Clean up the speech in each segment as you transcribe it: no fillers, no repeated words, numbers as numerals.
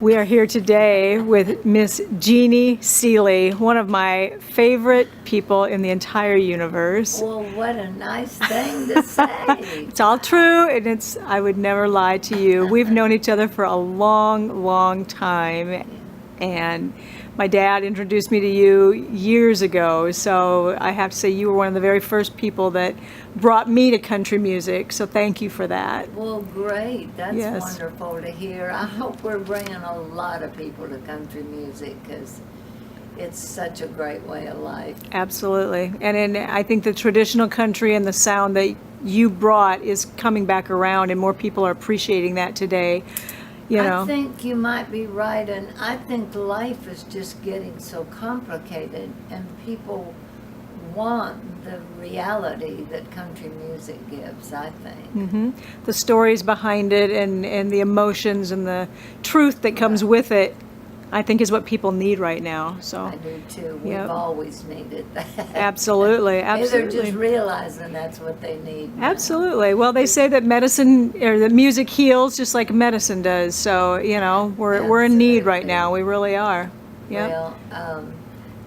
We are here today with Miss Jeannie Seely, one of my favorite people in the entire universe. Well, what a nice thing to say. It's all true, and I would never lie to you. We've known each other for a long, long time, and my dad introduced me to you years ago, so I have to say you were one of the very first people that brought me to country music, so thank you for that. Well, great. That's Yes. wonderful to hear. I hope we're bringing a lot of people to country music because it's such a great way of life. Absolutely. And I think the traditional country and the sound that you brought is coming back around, and more people are appreciating that today. You know. I think you might be right, and I think life is just getting so complicated, and people want the reality that country music gives, I think. The stories behind it and the emotions and the truth that comes with it, I think, is what people need right now. So I do too. We've Yep. always needed that. absolutely, They're absolutely. just realizing that's what they need now. Absolutely. Well, they say that medicine or that music heals just like medicine does. So, you know, we're in need right Absolutely. now. We really are. Yep. Well,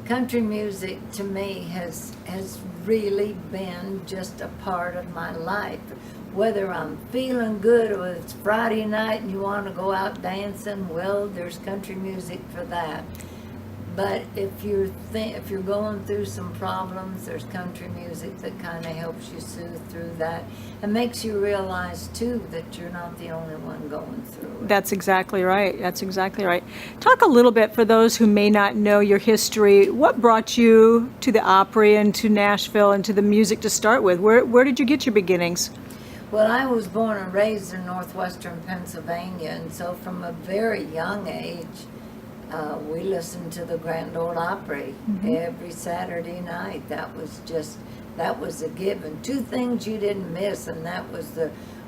country music to me has really been just a part of my life. Whether I'm feeling good or it's Friday night and you want to go out dancing, well, there's country music for that. But if you're going through some problems, there's country music that kind of helps you soothe through that and makes you realize too that you're not the only one going through it. That's exactly right. That's exactly right. Talk a little bit for those who may not know your history. What brought you to the Opry and to Nashville and to the music to start with? Where did you get your beginnings? Well, I was born and raised in northwestern Pennsylvania, and so from a very young age, we listened to the Grand Ole Opry every Saturday night. That was a given. Two things you didn't miss, and that was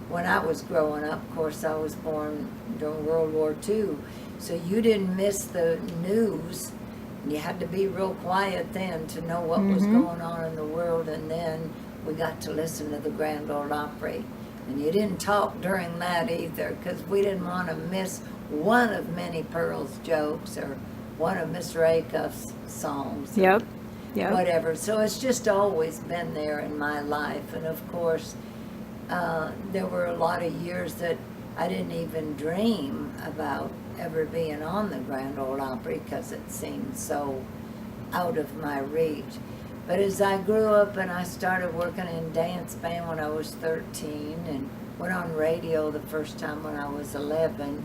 when I was growing up. Of course, I was born during World War II, so you didn't miss the news. You had to be real quiet then to know what was going on in the world, and then we got to listen to the Grand Ole Opry. And you didn't talk during that either, because we didn't want to miss one of Minnie Pearl's jokes or one of Miss Raycuff's songs. Yep. Whatever. So it's just always been there in my life. And of course, there were a lot of years that I didn't even dream about ever being on the Grand Ole Opry because it seemed so out of my reach. But as I grew up and I started working in dance band when I was 13 and went on radio the first time when I was 11.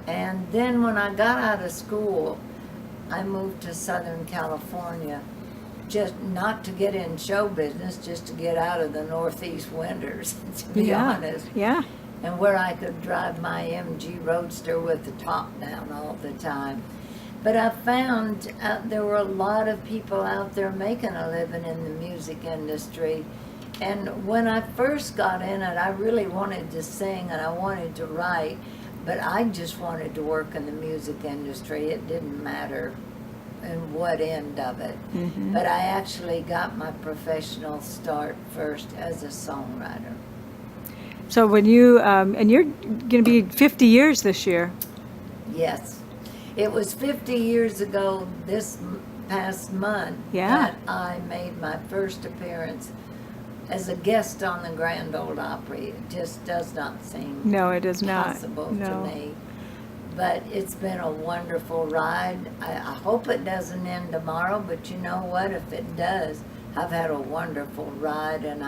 And then when I got out of school, I moved to Southern California, just not to get in show business, just to get out of the Northeast winters, to be honest. Yeah. And where I could drive my MG Roadster with the top down all the time. But I found there were a lot of people out there making a living in the music industry. And when I first got in it, I really wanted to sing and I wanted to write, but I just wanted to work in the music industry. It didn't matter in what end of it. But I actually got my professional start first as a songwriter. So when you, and you're going to be 50 years this year. Yes. It was 50 years ago this past month that I made my first appearance as a guest on the Grand Ole Opry. It just does not seem No, it is not. possible No. to me. But it's been a wonderful ride. I hope it doesn't end tomorrow, but you know what? If it does, I've had a wonderful ride, and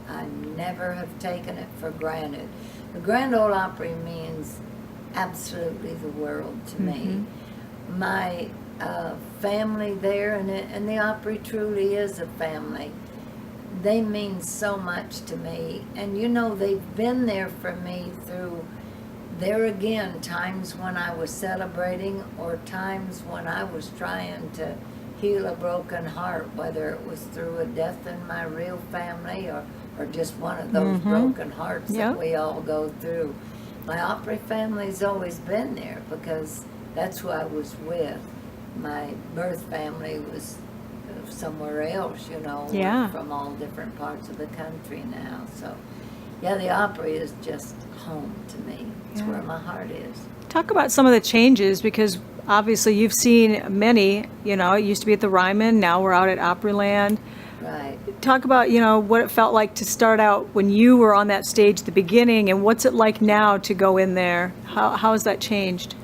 I never have taken it for granted. The Grand Ole Opry means absolutely the world to me. My family there, and the Opry truly is a family. They mean so much to me, and you know, they've been there for me through, there again, times when I was celebrating or times when I was trying to heal a broken heart, whether it was through a death in my real family or just one of those broken hearts that we all go through. My Opry family's always been there because that's who I was with. My birth family was somewhere else, you know, from all different parts of the country now. So, yeah, the Opry is just home to me. It's where my heart is. Talk about some of the changes, because obviously you've seen many. You know, it used to be at the Ryman, now we're out at Opryland. Right. Talk about, you know, what it felt like to start out when you were on that stage at the beginning, and what's it like now to go in there? How has that changed?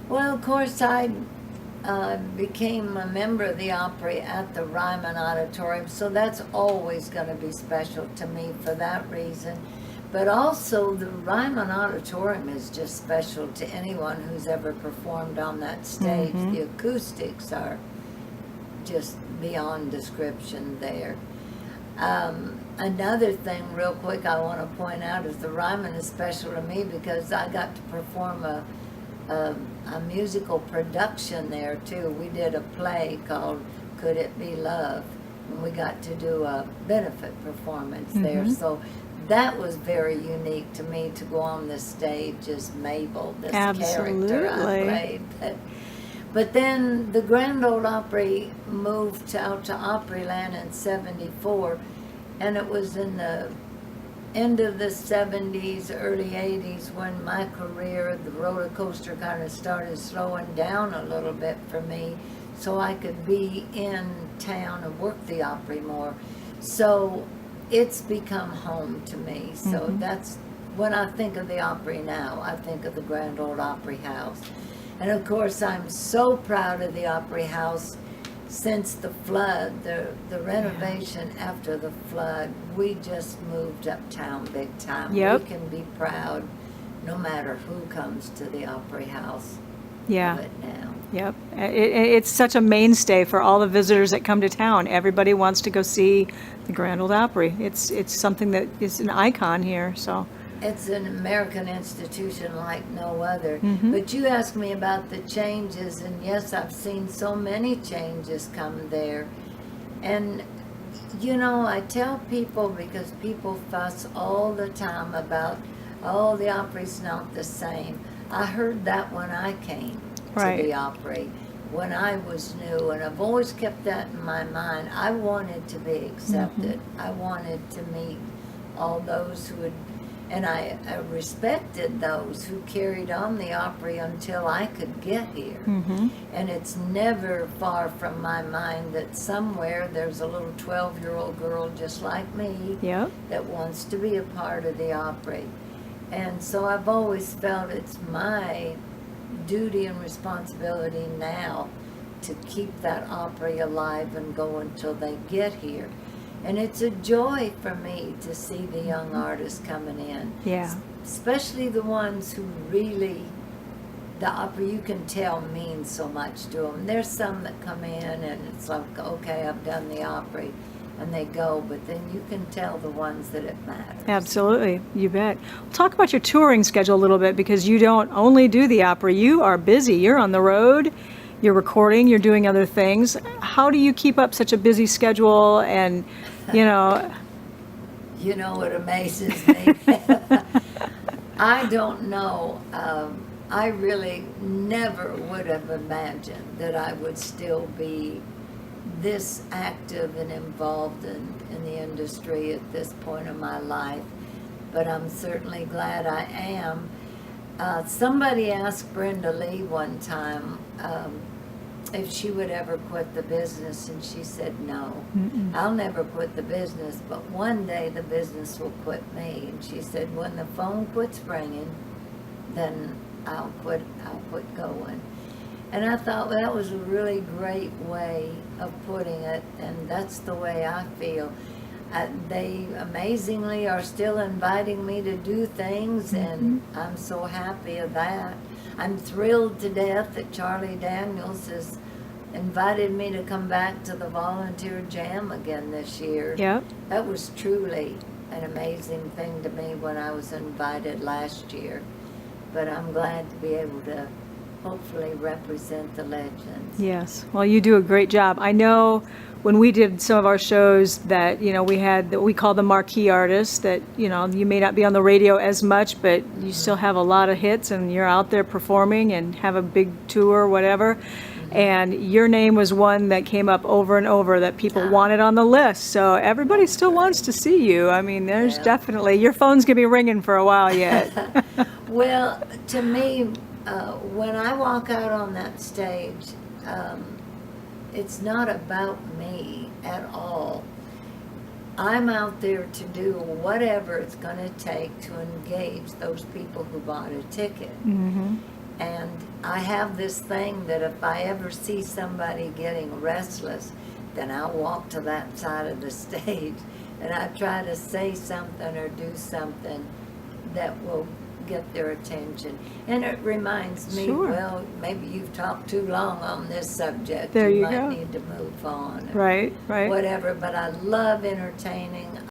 Well, of course, I became a member of the Opry at the Ryman Auditorium, so that's always going to be special to me for that reason. But also, the Ryman Auditorium is just special to anyone who's ever performed on that stage. The acoustics are just beyond description there. Another thing, real quick, I want to point out is the Ryman is special to me because I got to perform a musical production there too. We did a play called Could It Be Love, and we got to do a benefit performance there. So that was very unique to me, to go on this stage as Mabel, this character I played. But then the Grand Ole Opry moved out to Opryland in '74, and it was in the end of the '70s, early '80s, when my career, the roller coaster, kind of started slowing down a little bit for me, so I could be in town and work the Opry more. So it's become home to me. So that's, when I think of the Opry now, I think of the Grand Ole Opry House. And of course, I'm so proud of the Opry House. Since the flood, the renovation after the flood, we just moved uptown big time. Yep. We can be proud no matter who comes to the Opry House. Yeah. Of it now. Yep. It's such a mainstay for all the visitors that come to town. Everybody wants to go see the Grand Ole Opry. It's something that is an icon here, so. It's an American institution like no other. But you asked me about the changes, and yes, I've seen so many changes come there. And, you know, I tell people, because people fuss all the time about, oh, the Opry's not the same. I heard that when I came to the Opry, when I was new, and I've always kept that in my mind. I wanted to be accepted. I wanted to meet all those who had, and I respected those who carried on the Opry until I could get here. And it's never far from my mind that somewhere there's a little 12-year-old girl just like me that wants to be a part of the Opry. And so I've always felt it's my duty and responsibility now to keep that Opry alive and go until they get here. And it's a joy for me to see the young artists coming in. Yeah. Especially the ones who really, the Opry, you can tell, means so much to them. There's some that come in and it's like, okay, I've done the Opry, and they go, but then you can tell the ones that it matters. Absolutely, you bet. Talk about your touring schedule a little bit, because you don't only do the Opry, you are busy. You're on the road, you're recording, you're doing other things. How do you keep up such a busy schedule? And, you know... You know what amazes me? I don't know. I really never would have imagined that I would still be this active and involved in the industry at this point in my life, but I'm certainly glad I am. Somebody asked Brenda Lee one time if she would ever quit the business, and she said no. I'll never quit the business, but one day the business will quit me. And she said, when the phone quits ringing, then I'll quit going. And I thought, well, that was a really great way of putting it, and that's the way I feel. They amazingly are still inviting me to do things, and I'm so happy of that. I'm thrilled to death that Charlie Daniels has invited me to come back to the Volunteer Jam again this year. Yep. That was truly an amazing thing to me when I was invited last year. But I'm glad to be able to hopefully represent the legends. Yes. Well, you do a great job. I know when we did some of our shows that, you know, we had that we call the marquee artists, that, you know, you may not be on the radio as much, but you still have a lot of hits and you're out there performing and have a big tour, whatever. And your name was one that came up over and over that people wanted on the list. So everybody still wants to see you. I mean, there's definitely, your phone's going to be ringing for a while yet. Well, to me, when I walk out on that stage, it's not about me at all. I'm out there to do whatever it's going to take to engage those people who bought a ticket. Mm-hmm. And I have this thing that if I ever see somebody getting restless, then I'll walk to that side of the stage and I try to say something or do something that will get their attention. And it reminds me, Sure. well, maybe you've talked too long on this subject. There you might go. need to move on. Right, right. Whatever, but I love entertaining.